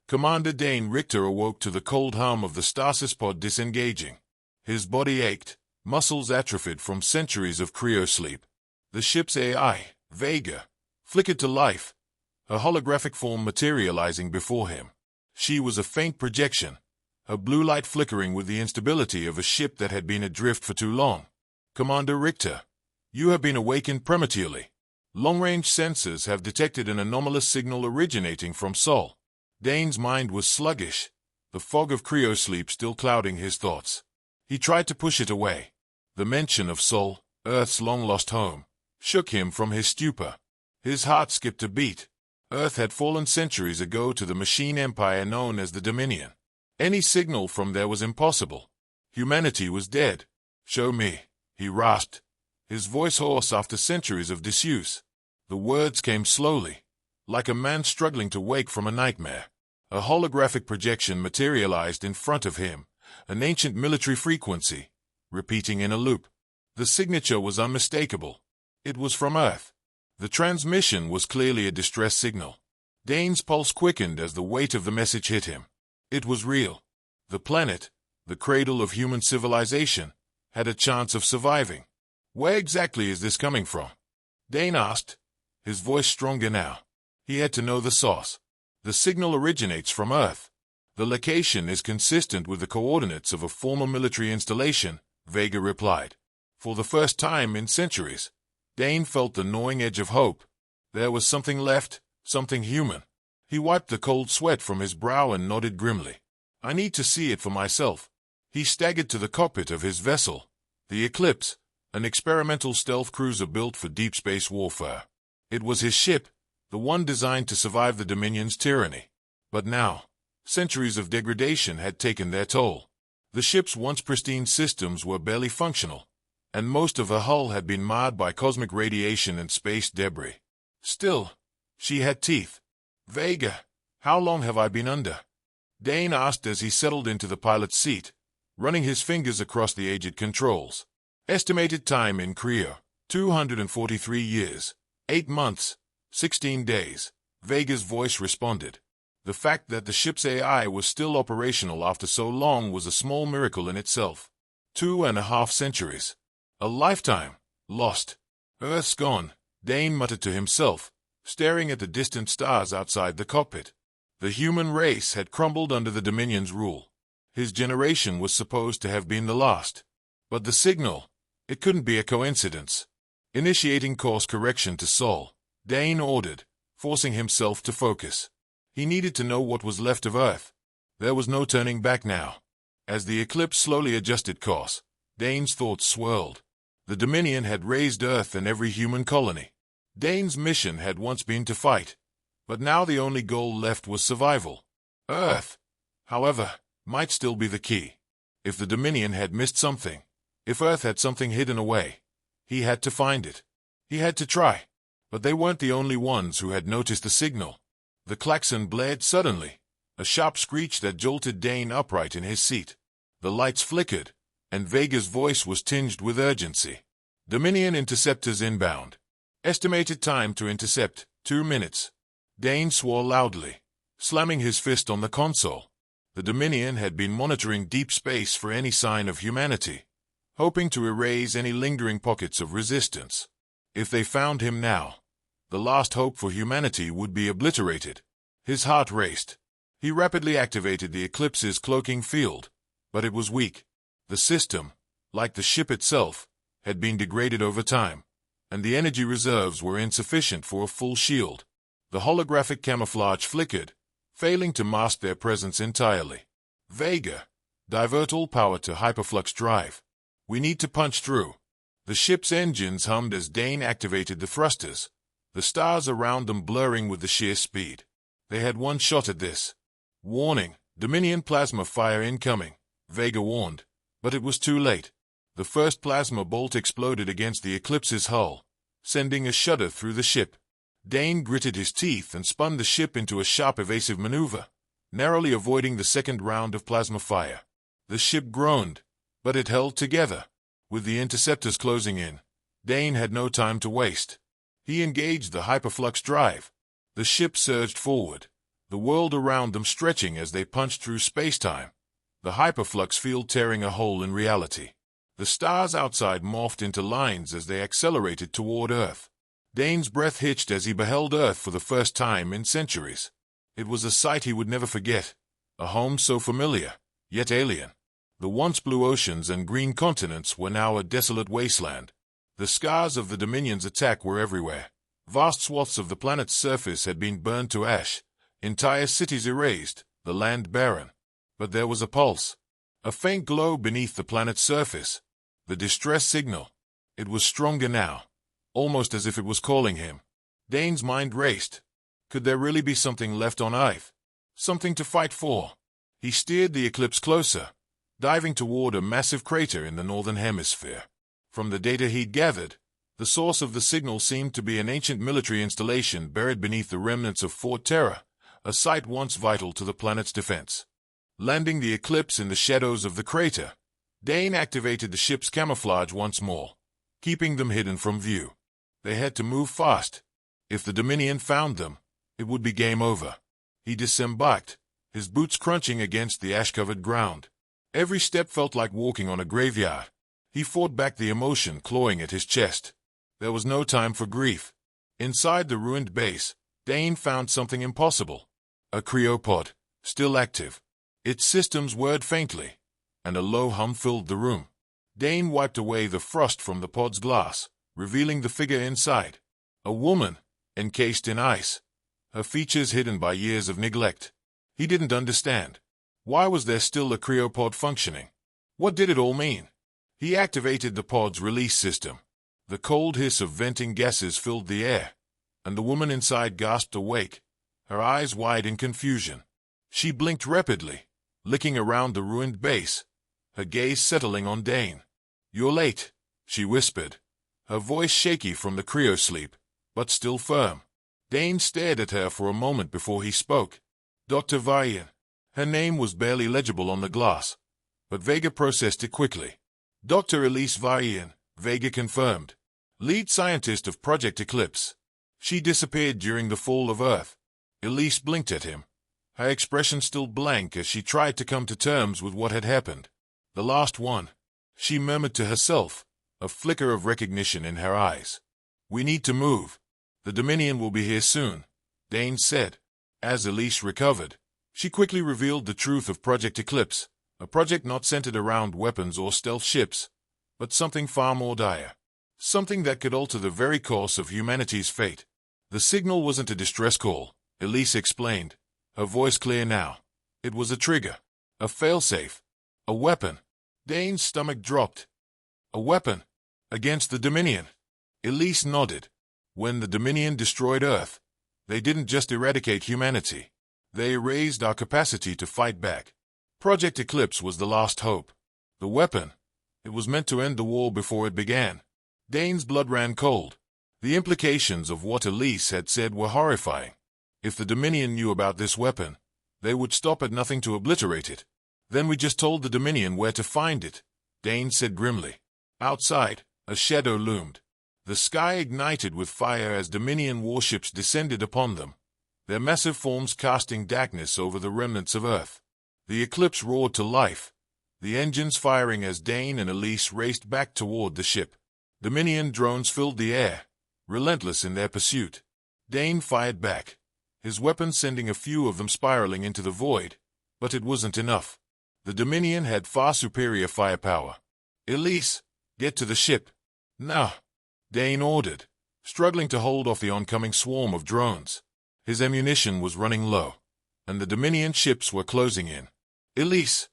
Commander Dain Richter awoke to the cold hum of the stasis pod disengaging. His body ached, muscles atrophied from centuries of cryosleep. The ship's AI, Vega, flickered to life, her holographic form materializing before him. She was a faint projection, her blue light flickering with the instability of a ship that had been adrift for too long. Commander Richter, you have been awakened prematurely. Long-range sensors have detected an anomalous signal originating from Sol. Dain's mind was sluggish, the fog of cryosleep still clouding his thoughts. He tried to push it away. The mention of Sol, Earth's long-lost home, shook him from his stupor. His heart skipped a beat. Earth had fallen centuries ago to the machine empire known as the Dominion. Any signal from there was impossible. Humanity was dead. "Show me," he rasped, his voice hoarse after centuries of disuse. The words came slowly, like a man struggling to wake from a nightmare. A holographic projection materialized in front of him, an ancient military frequency, repeating in a loop. The signature was unmistakable. It was from Earth. The transmission was clearly a distress signal. Dain's pulse quickened as the weight of the message hit him. It was real. The planet, the cradle of human civilization, had a chance of surviving. "Where exactly is this coming from?" Dain asked, his voice stronger now. He had to know the source. "The signal originates from Earth. The location is consistent with the coordinates of a former military installation," Vega replied. For the first time in centuries, Dain felt the gnawing edge of hope. There was something left, something human. He wiped the cold sweat from his brow and nodded grimly. "I need to see it for myself." He staggered to the cockpit of his vessel, the Eclipse, an experimental stealth cruiser built for deep space warfare. It was his ship, the one designed to survive the Dominion's tyranny. But now, centuries of degradation had taken their toll. The ship's once pristine systems were barely functional, and most of her hull had been marred by cosmic radiation and space debris. Still, she had teeth. "Vega, how long have I been under?" Dain asked as he settled into the pilot's seat, running his fingers across the aged controls. "Estimated time in cryo, 243 years, 8 months, 16 days, Vega's voice responded. The fact that the ship's AI was still operational after so long was a small miracle in itself. 2.5 centuries. A lifetime, lost. "Earth's gone," Dain muttered to himself, staring at the distant stars outside the cockpit. The human race had crumbled under the Dominion's rule. His generation was supposed to have been the last. But the signal, it couldn't be a coincidence. Initiating course correction to Sol, Dain ordered, forcing himself to focus. He needed to know what was left of Earth. There was no turning back now. As the Eclipse slowly adjusted course, Dain's thoughts swirled. The Dominion had razed Earth and every human colony. Dain's mission had once been to fight, but now the only goal left was survival. Earth, however, might still be the key. If the Dominion had missed something, if Earth had something hidden away, he had to find it. He had to try. But they weren't the only ones who had noticed the signal. The klaxon blared suddenly, a sharp screech that jolted Dain upright in his seat. The lights flickered, and Vega's voice was tinged with urgency. "Dominion interceptors inbound. Estimated time to intercept, 2 minutes." Dain swore loudly, slamming his fist on the console. The Dominion had been monitoring deep space for any sign of humanity, hoping to erase any lingering pockets of resistance. If they found him now, the last hope for humanity would be obliterated. His heart raced. He rapidly activated the Eclipse's cloaking field, but it was weak. The system, like the ship itself, had been degraded over time, and the energy reserves were insufficient for a full shield. The holographic camouflage flickered, failing to mask their presence entirely. "Vega, divert all power to hyperflux drive. We need to punch through." The ship's engines hummed as Dain activated the thrusters, the stars around them blurring with the sheer speed. They had one shot at this. "Warning, Dominion plasma fire incoming," Vega warned, but it was too late. The first plasma bolt exploded against the Eclipse's hull, sending a shudder through the ship. Dain gritted his teeth and spun the ship into a sharp evasive maneuver, narrowly avoiding the second round of plasma fire. The ship groaned, but it held together. With the interceptors closing in, Dain had no time to waste. He engaged the hyperflux drive. The ship surged forward, the world around them stretching as they punched through space-time, the hyperflux field tearing a hole in reality. The stars outside morphed into lines as they accelerated toward Earth. Dain's breath hitched as he beheld Earth for the first time in centuries. It was a sight he would never forget, a home so familiar, yet alien. The once blue oceans and green continents were now a desolate wasteland. The scars of the Dominion's attack were everywhere. Vast swaths of the planet's surface had been burned to ash, entire cities erased, the land barren. But there was a pulse, a faint glow beneath the planet's surface, the distress signal. It was stronger now, almost as if it was calling him. Dain's mind raced. Could there really be something left on Earth? Something to fight for? He steered the Eclipse closer, diving toward a massive crater in the northern hemisphere. From the data he'd gathered, the source of the signal seemed to be an ancient military installation buried beneath the remnants of Fort Terra, a site once vital to the planet's defense. Landing the Eclipse in the shadows of the crater, Dain activated the ship's camouflage once more, keeping them hidden from view. They had to move fast. If the Dominion found them, it would be game over. He disembarked, his boots crunching against the ash-covered ground. Every step felt like walking on a graveyard. He fought back the emotion clawing at his chest. There was no time for grief. Inside the ruined base, Dain found something impossible. A cryopod, still active. Its systems whirred faintly, and a low hum filled the room. Dain wiped away the frost from the pod's glass, revealing the figure inside. A woman, encased in ice, her features hidden by years of neglect. He didn't understand. Why was there still a cryopod functioning? What did it all mean? He activated the pod's release system. The cold hiss of venting gases filled the air, and the woman inside gasped awake, her eyes wide in confusion. She blinked rapidly, licking around the ruined base, her gaze settling on Dain. "You're late," she whispered, her voice shaky from the cryosleep, but still firm. Dain stared at her for a moment before he spoke. "Dr. Varian." Her name was barely legible on the glass, but Vega processed it quickly. "Dr. Elise Varian," Vega confirmed. "Lead scientist of Project Eclipse. She disappeared during the fall of Earth." Elise blinked at him, her expression still blank as she tried to come to terms with what had happened. "The last one," she murmured to herself, a flicker of recognition in her eyes. "We need to move. The Dominion will be here soon," Dain said. As Elise recovered, she quickly revealed the truth of Project Eclipse, a project not centered around weapons or stealth ships, but something far more dire. Something that could alter the very course of humanity's fate. The signal wasn't a distress call, Elise explained, her voice clear now. It was a trigger, a failsafe, a weapon. Dain's stomach dropped. A weapon? Against the Dominion? Elise nodded. When the Dominion destroyed Earth, they didn't just eradicate humanity. They erased our capacity to fight back. Project Eclipse was the last hope. The weapon, it was meant to end the war before it began. Dain's blood ran cold. The implications of what Elise had said were horrifying. If the Dominion knew about this weapon, they would stop at nothing to obliterate it. "Then we just told the Dominion where to find it," Dain said grimly. Outside, a shadow loomed. The sky ignited with fire as Dominion warships descended upon them, their massive forms casting darkness over the remnants of Earth. The Eclipse roared to life, the engines firing as Dain and Elise raced back toward the ship. Dominion drones filled the air, relentless in their pursuit. Dain fired back, his weapons sending a few of them spiraling into the void, but it wasn't enough. The Dominion had far superior firepower. "Elise, get to the ship. Now," Dain ordered, struggling to hold off the oncoming swarm of drones. His ammunition was running low, and the Dominion ships were closing in. "Elise,"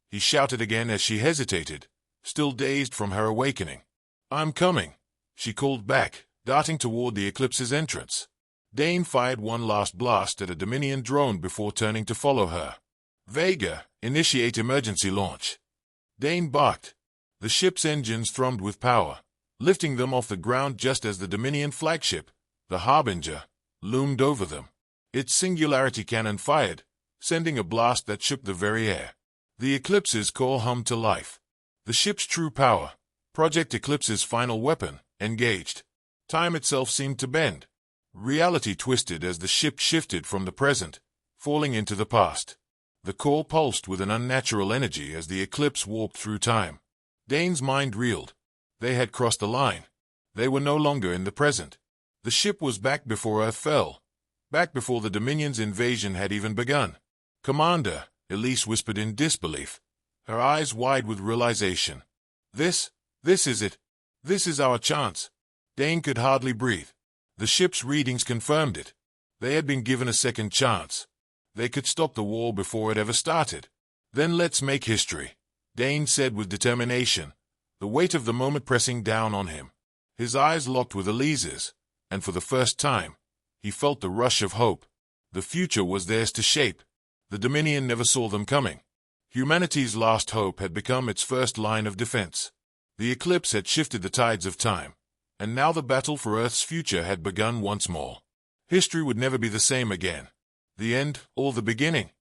he shouted again as she hesitated, still dazed from her awakening. "I'm coming," she called back, darting toward the Eclipse's entrance. Dain fired one last blast at a Dominion drone before turning to follow her. "Vega, initiate emergency launch." Dain barked. The ship's engines thrummed with power, lifting them off the ground just as the Dominion flagship, the Harbinger, loomed over them. Its singularity cannon fired, sending a blast that shook the very air. The Eclipse's core hummed to life. The ship's true power, Project Eclipse's final weapon, engaged. Time itself seemed to bend. Reality twisted as the ship shifted from the present, falling into the past. The core pulsed with an unnatural energy as the Eclipse warped through time. Dain's mind reeled. They had crossed the line. They were no longer in the present. The ship was back before Earth fell. Back before the Dominion's invasion had even begun. "Commander," Elise whispered in disbelief, her eyes wide with realization. This is it. This is our chance." Dain could hardly breathe. The ship's readings confirmed it. They had been given a second chance. They could stop the war before it ever started. "Then let's make history," Dain said with determination, the weight of the moment pressing down on him. His eyes locked with Elise's, and for the first time, he felt the rush of hope. The future was theirs to shape. The Dominion never saw them coming. Humanity's last hope had become its first line of defense. The Eclipse had shifted the tides of time, and now the battle for Earth's future had begun once more. History would never be the same again. The end, or the beginning?